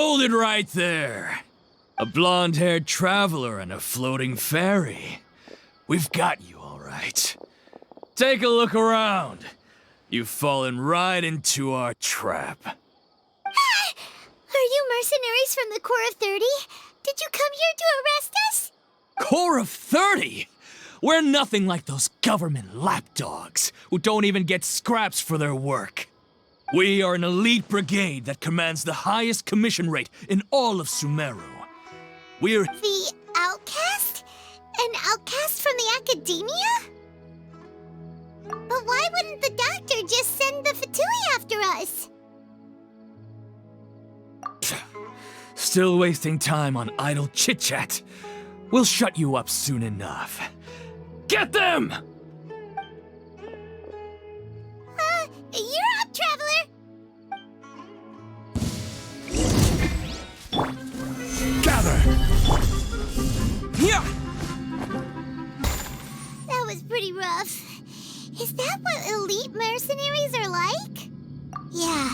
Hold it right there. A blonde-haired traveler and a floating fairy. We've got you, all right. Take a look around. You've fallen right into our trap. Are you mercenaries from the Corps of 30? Did you come here to arrest us? Corps of 30? We're nothing like those government lapdogs who don't even get scraps for their work. We are an elite brigade that commands the highest commission rate in all of Sumeru. We're... The outcast? An outcast from the academia? But why wouldn't the doctor just send the Fatui after us? Still wasting time on idle chit-chat. We'll shut you up soon enough. Get them! You're up, traveler! Gather! Yeah! That was pretty rough. Is that what elite mercenaries are like? Yeah,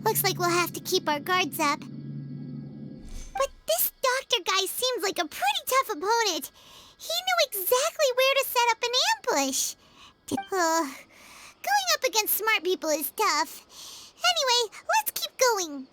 looks like we'll have to keep our guards up. But this doctor guy seems like a pretty tough opponent. He knew exactly where to set up an ambush. Going up against smart people is tough. Anyway, let's keep going.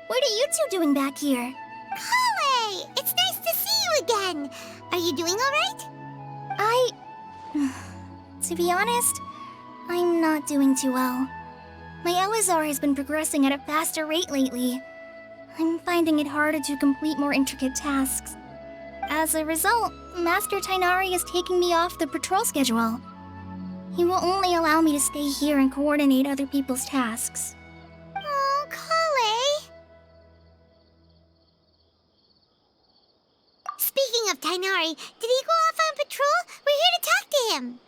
What are you two doing back here? Kale! It's nice to see you again! Are you doing alright? To be honest, I'm not doing too well. My LSR has been progressing at a faster rate lately. I'm finding it harder to complete more intricate tasks. As a result, Master Tighnari is taking me off the patrol schedule. He will only allow me to stay here and coordinate other people's tasks. Oh, Kale! Speaking of Tighnari, did he go off on patrol? We're here to talk to him.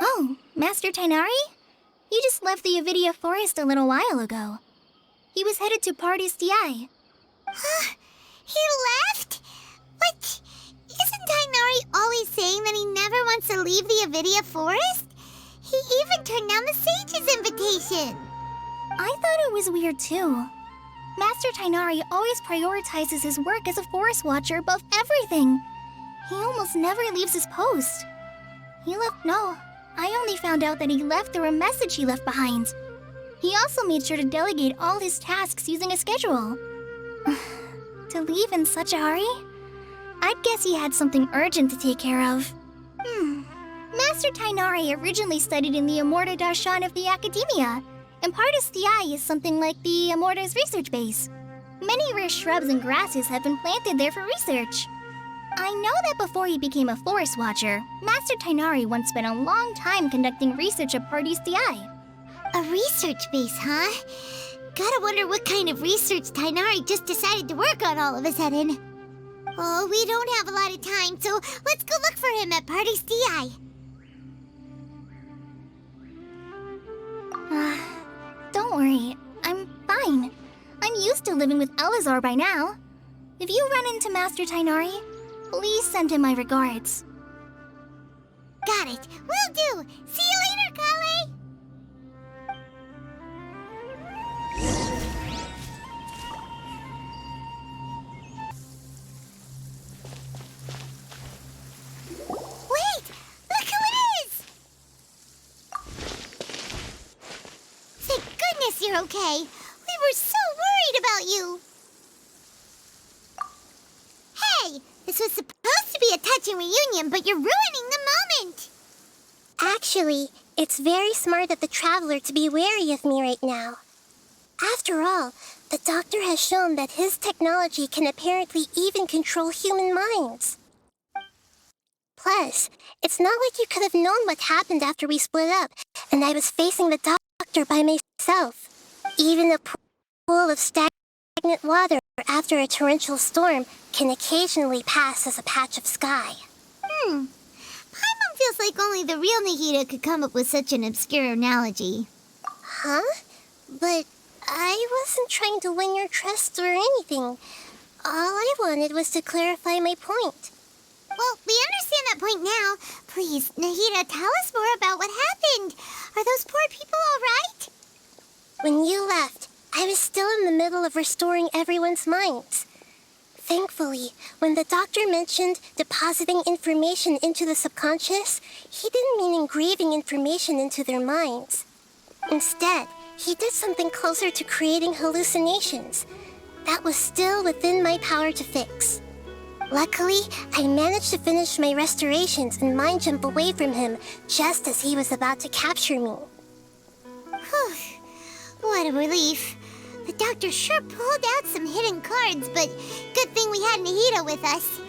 Oh, Master Tighnari? He just left the Avidia Forest a little while ago. He was headed to Party's DI. He left? But isn't Tighnari always saying that he never wants to leave the Avidia Forest? He even turned down the Sage's invitation. I thought it was weird too. Master Tighnari always prioritizes his work as a forest watcher above everything. He almost never leaves his post. I only found out that he left through a message he left behind. He also made sure to delegate all his tasks using a schedule. To leave in such a hurry? I'd guess he had something urgent to take care of. Master Tighnari originally studied in the Amorta Darshan of the Academia, and Partis DI is something like the Amorta's research base. Many rare shrubs and grasses have been planted there for research. I know that before he became a forest watcher, Master Tighnari once spent a long time conducting research at Partis DI. A research base, huh? Gotta wonder what kind of research Tighnari just decided to work on all of a sudden. Oh, we don't have a lot of time, so let's go look for him at Party's DI. Don't worry, I'm fine. I'm used to living with Elazar by now. If you run into Master Tighnari, please send him my regards. Got it. Will do. See you later, Kale. Wait! Look who it is! Thank goodness you're okay. We were so worried about you. Hey! This was supposed to be a touching reunion, but you're ruining the moment! Actually, it's very smart of the traveler to be wary of me right now. After all, the doctor has shown that his technology can apparently even control human minds. Plus, it's not like you could have known what happened after we split up, and I was facing the doctor doctor by myself. Even a pool of stagnant water after a torrential storm can occasionally pass as a patch of sky. Paimon feels like only the real Nahida could come up with such an obscure analogy. Huh? But I wasn't trying to win your trust or anything. All I wanted was to clarify my point. Well, we understand that point now. Please, Nahida, tell us more about what happened. Are those poor people all right? When you left, I was still in the middle of restoring everyone's minds. Thankfully, when the doctor mentioned depositing information into the subconscious, he didn't mean engraving information into their minds. Instead, he did something closer to creating hallucinations. That was still within my power to fix. Luckily, I managed to finish my restorations and mind jump away from him just as he was about to capture me. Whew. What a relief. The doctor sure pulled out some hidden cards, but good thing we had Nahida with us.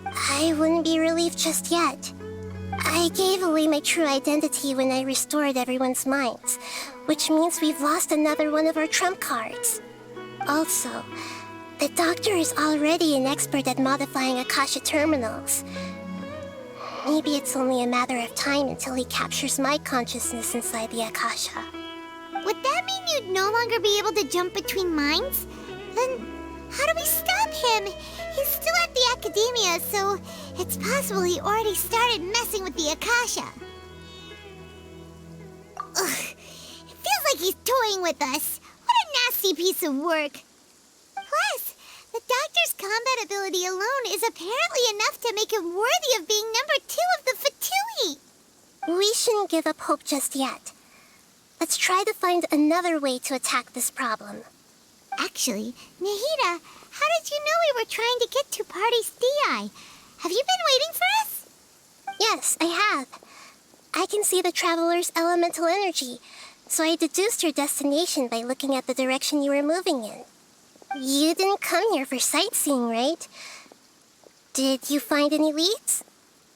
I wouldn't be relieved just yet. I gave away my true identity when I restored everyone's minds, which means we've lost another one of our trump cards. Also, the doctor is already an expert at modifying Akasha terminals. Maybe it's only a matter of time until he captures my consciousness inside the Akasha. Would that mean you'd no longer be able to jump between minds? Then how do we stop him? He's still at the academia, so it's possible he already started messing with the Akasha. Ugh, it feels like he's toying with us. What a nasty piece of work. Plus, the doctor's combat ability alone is apparently enough to make him worthy of being number 2 of the Fatui. We shouldn't give up hope just yet. Let's try to find another way to attack this problem. Actually, Nahida, how did you know we were trying to get to Party's DI? Have you been waiting for us? Yes, I have. I can see the traveler's elemental energy, so I deduced your destination by looking at the direction you were moving in. You didn't come here for sightseeing, right? Did you find any leads?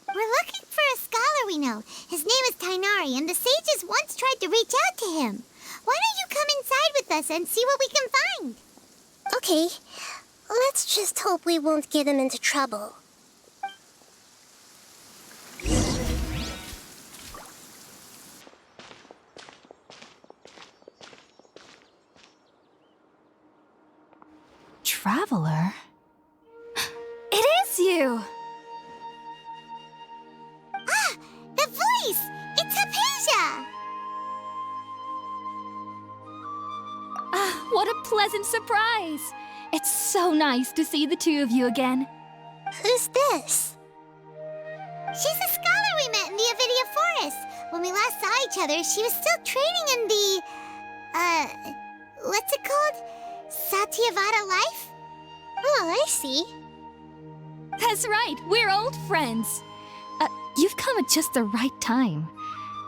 We're looking for a scholar we know. His name is Tainari, and the sages once tried to reach out to him. Why don't you come inside with us and see what we can find? Okay, let's just hope we won't get him into trouble. Traveler? It is you! Ah! The voice! It's Hypatia! What a pleasant surprise! It's so nice to see the two of you again. Who's this? She's a scholar we met in the Avidia Forest. When we last saw each other, she was still training in the... what's it called? Satyavada life? Oh, I see. That's right, we're old friends. You've come at just the right time.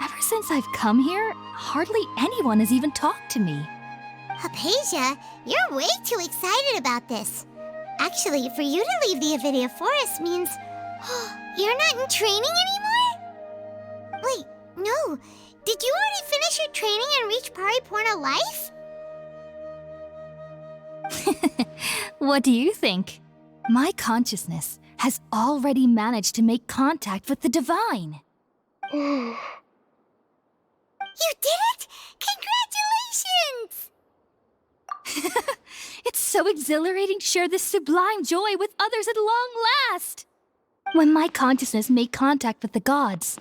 Ever since I've come here, hardly anyone has even talked to me. Hypatia, you're way too excited about this. Actually, for you to leave the Avidia Forest means... you're not in training anymore? Wait, no. Did you already finish your training and reach Paripurna life? What do you think? My consciousness has already managed to make contact with the divine. You did it! Congratulations! It's so exhilarating to share this sublime joy with others at long last! When my consciousness made contact with the gods.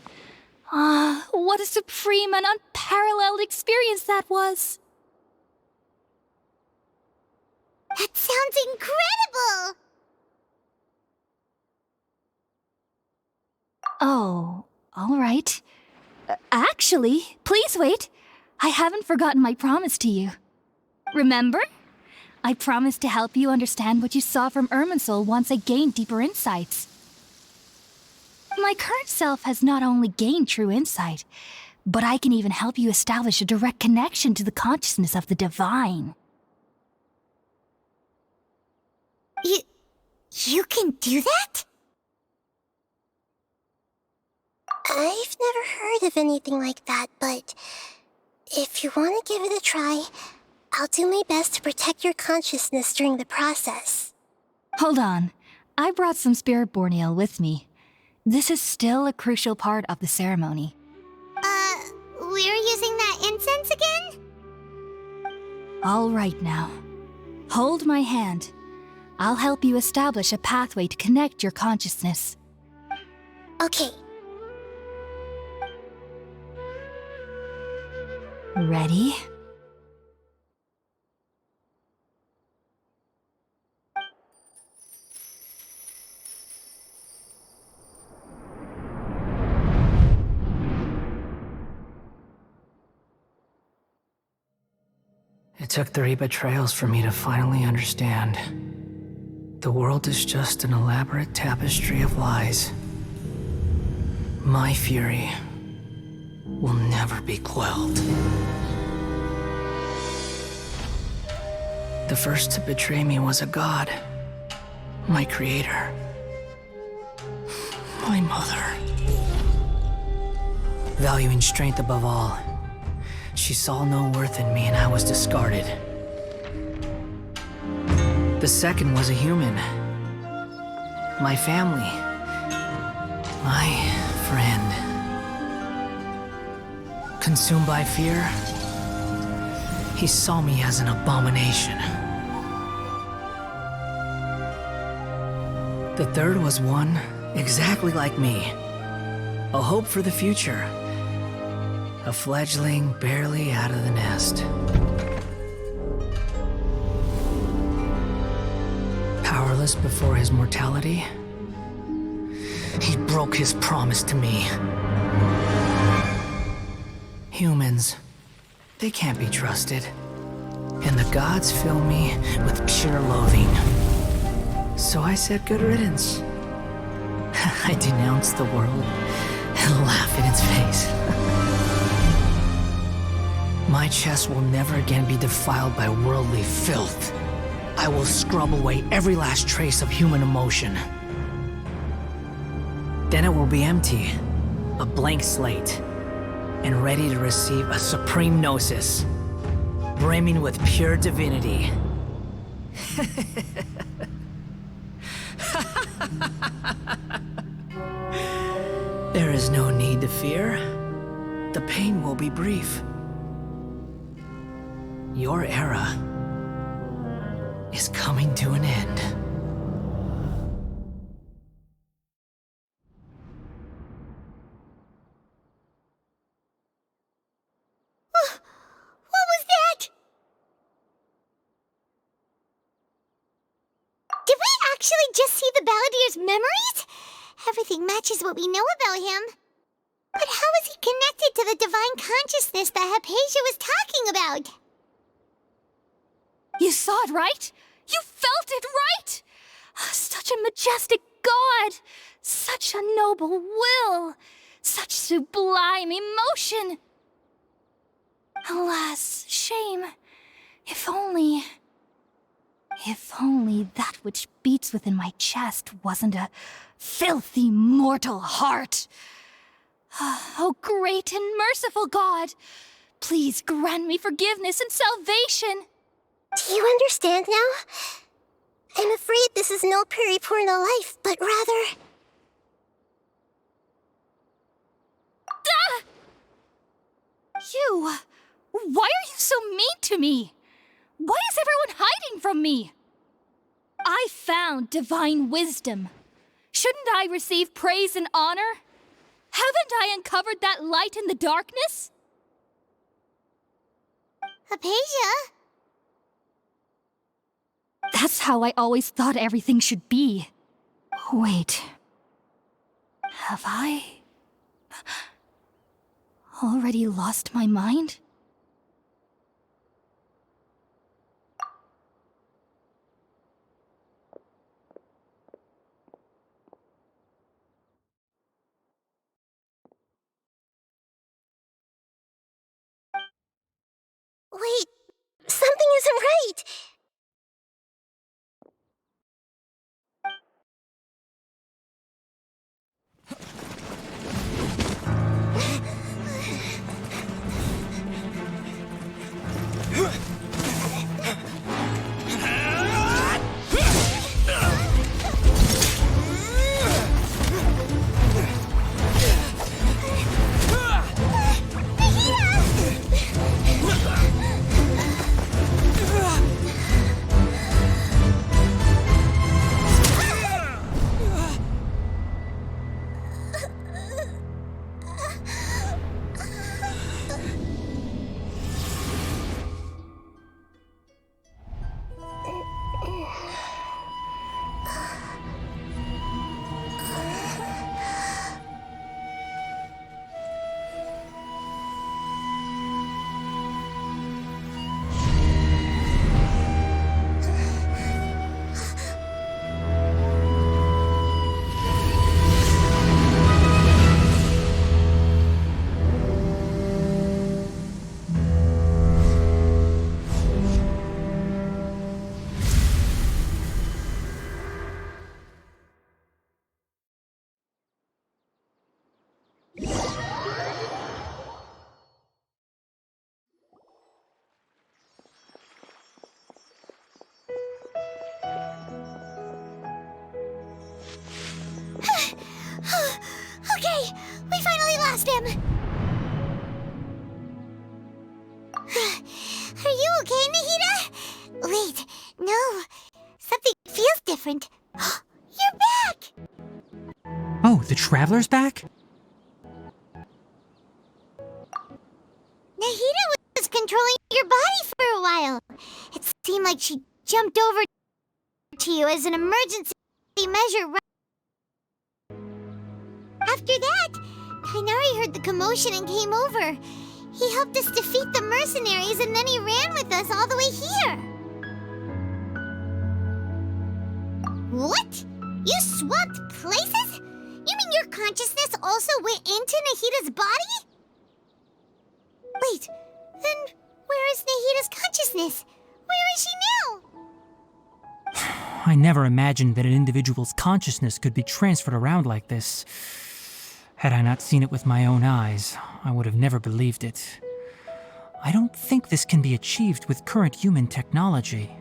What a supreme and unparalleled experience that was! That sounds incredible! Oh, all right. Actually, please wait. I haven't forgotten my promise to you. Remember? I promised to help you understand what you saw from Irminsul once I gained deeper insights. My current self has not only gained true insight, but I can even help you establish a direct connection to the consciousness of the divine. You can do that? I've never heard of anything like that, but If you want to give it a try, I'll do my best to protect your consciousness during the process. Hold on. I brought some spirit borneal with me. This is still a crucial part of the ceremony. We're using that incense again? All right now. Hold my hand. I'll help you establish a pathway to connect your consciousness. Okay. Ready? It took 3 betrayals for me to finally understand. The world is just an elaborate tapestry of lies. My fury will never be quelled. The first to betray me was a god. My creator. My mother. Valuing strength above all, she saw no worth in me and I was discarded. The second was a human. My family. My friend. Consumed by fear, he saw me as an abomination. The third was one exactly like me. A hope for the future. A fledgling barely out of the nest. Powerless before his mortality, he broke his promise to me. Humans, they can't be trusted. And the gods fill me with pure loathing. So I said good riddance. I denounced the world and laughed in its face. My chest will never again be defiled by worldly filth. I will scrub away every last trace of human emotion. Then it will be empty, a blank slate, and ready to receive a supreme gnosis, brimming with pure divinity. There is no need to fear. The pain will be brief. Your era is coming to an end. What was that? Did we actually just see the Balladeer's memories? Everything matches what we know about him. But how is he connected to the divine consciousness that Hypatia was talking about? You saw it, right? You felt it, right? Such a majestic god! Such a noble will! Such sublime emotion! Alas, shame. If only that which beats within my chest wasn't a filthy mortal heart. Oh, great and merciful God! Please grant me forgiveness and salvation! Do you understand now? I'm afraid this is no periporno life, but rather... You! Why are you so mean to me? Why is everyone hiding from me? I found divine wisdom. Shouldn't I receive praise and honor? Haven't I uncovered that light in the darkness? Hypatia? That's how I always thought everything should be. Wait. Have I already lost my mind? Wait, something isn't right! Okay, we finally lost him. Are you okay, Nahida? Wait, no. Something feels different. You're back! Oh, the Traveler's back? Nahida was controlling your body for a while. It seemed like she jumped over to you as an emergency measure. After that, Kainari heard the commotion and came over. He helped us defeat the mercenaries and then he ran with us all the way here. What? You swapped places? You mean your consciousness also went into Nahida's body? Wait, then where is Nahida's consciousness? Where is she now? I never imagined that an individual's consciousness could be transferred around like this. Had I not seen it with my own eyes, I would have never believed it. I don't think this can be achieved with current human technology.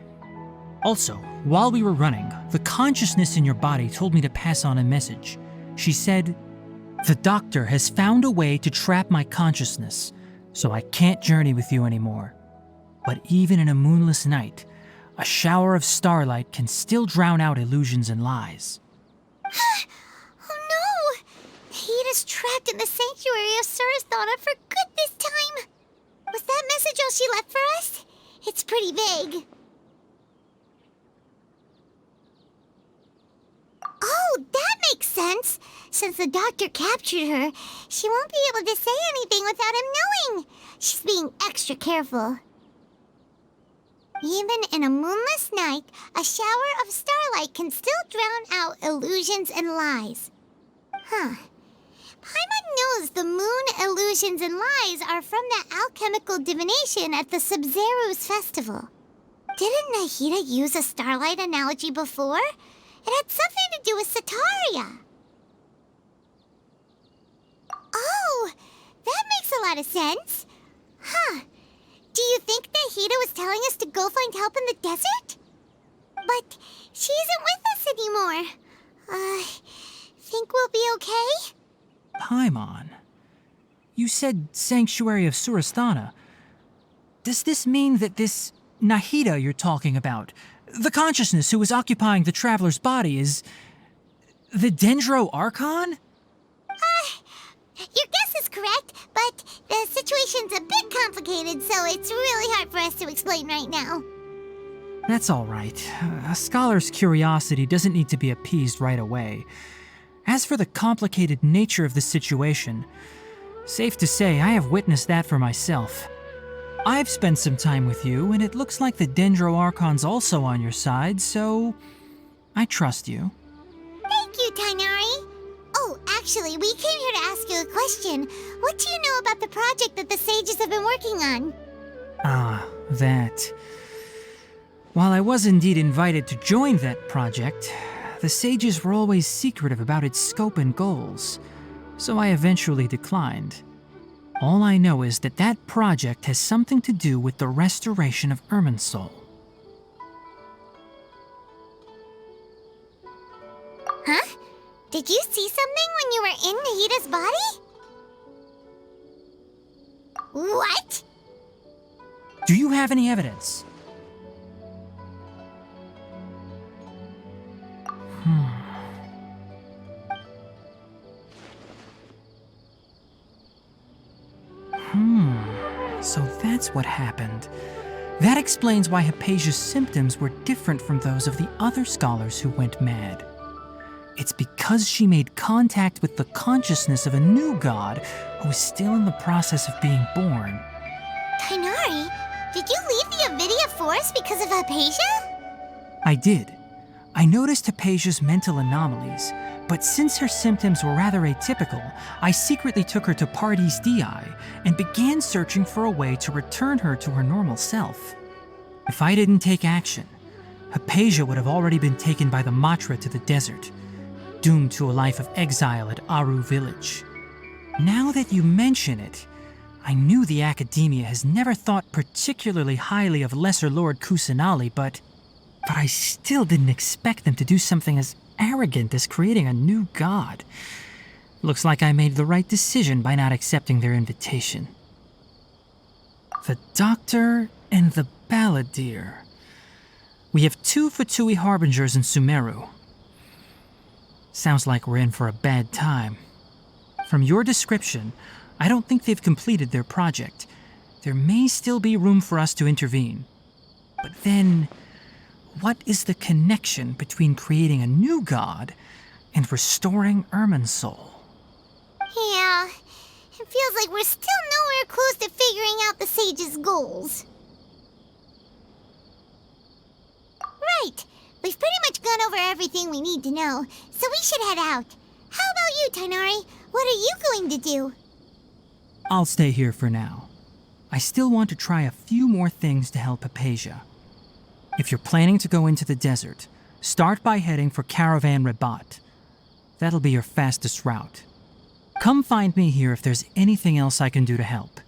Also, while we were running, the consciousness in your body told me to pass on a message. She said, "The doctor has found a way to trap my consciousness, so I can't journey with you anymore. But even in a moonless night, a shower of starlight can still drown out illusions and lies." Oh no! Nahida's trapped in the sanctuary of Surasthana for good this time. Was that message all she left for us? It's pretty vague. Oh, that makes sense. Since the doctor captured her, she won't be able to say anything without him knowing. She's being extra careful. Even in a moonless night, a shower of starlight can still drown out illusions and lies. Huh. Paimon knows the moon illusions and lies are from that alchemical divination at the Sub-Zeru's festival. Didn't Nahida use a starlight analogy before? It had something to do with Sataria. Oh, that makes a lot of sense. Huh. Do you think Nahida was telling us to go find help in the desert? But she isn't with us anymore. Think we'll be okay? Paimon, you said Sanctuary of Surasthana. Does this mean that this Nahida you're talking about, the consciousness who is occupying the Traveler's body, is the Dendro Archon? Your guess is correct, but the situation's a bit complicated, so it's really hard for us to explain right now. That's all right. A scholar's curiosity doesn't need to be appeased right away. As for the complicated nature of the situation, safe to say I have witnessed that for myself. I've spent some time with you, and it looks like the Dendro Archon's also on your side, so I trust you. Thank you, Tainari. Oh, actually, we came here to ask you a question. What do you know about the project that the sages have been working on? Ah, that. While I was indeed invited to join that project, the sages were always secretive about its scope and goals, so I eventually declined. All I know is that that project has something to do with the restoration of Irminsul. Huh? Did you see something when you were in Nahida's body? What? Do you have any evidence? So that's what happened. That explains why Hypatia's symptoms were different from those of the other scholars who went mad. It's because she made contact with the consciousness of a new god who is still in the process of being born. Tighnari, did you leave the Avidia Forest because of Hypatia? I did. I noticed Hypatia's mental anomalies, but since her symptoms were rather atypical, I secretly took her to Pardes Dii and began searching for a way to return her to her normal self. If I didn't take action, Hypatia would have already been taken by the Matra to the desert, doomed to a life of exile at Aru village. Now that you mention it, I knew the Academia has never thought particularly highly of Lesser Lord Kusanali, but I still didn't expect them to do something as arrogant as creating a new god. Looks like I made the right decision by not accepting their invitation. The Doctor and the Balladeer. We have 2 Fatui harbingers in Sumeru. Sounds like we're in for a bad time. From your description, I don't think they've completed their project. There may still be room for us to intervene. But then, what is the connection between creating a new god and restoring Irminsul? Yeah, it feels like we're still nowhere close to figuring out the Sage's goals. Right, we've pretty much gone over everything we need to know, so we should head out. How about you, Tighnari? What are you going to do? I'll stay here for now. I still want to try a few more things to help Hypatia. If you're planning to go into the desert, start by heading for Caravan Rabat. That'll be your fastest route. Come find me here if there's anything else I can do to help.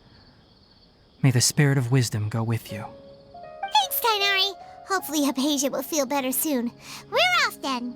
May the spirit of wisdom go with you. Thanks, Tighnari. Hopefully Hypatia will feel better soon. We're off then.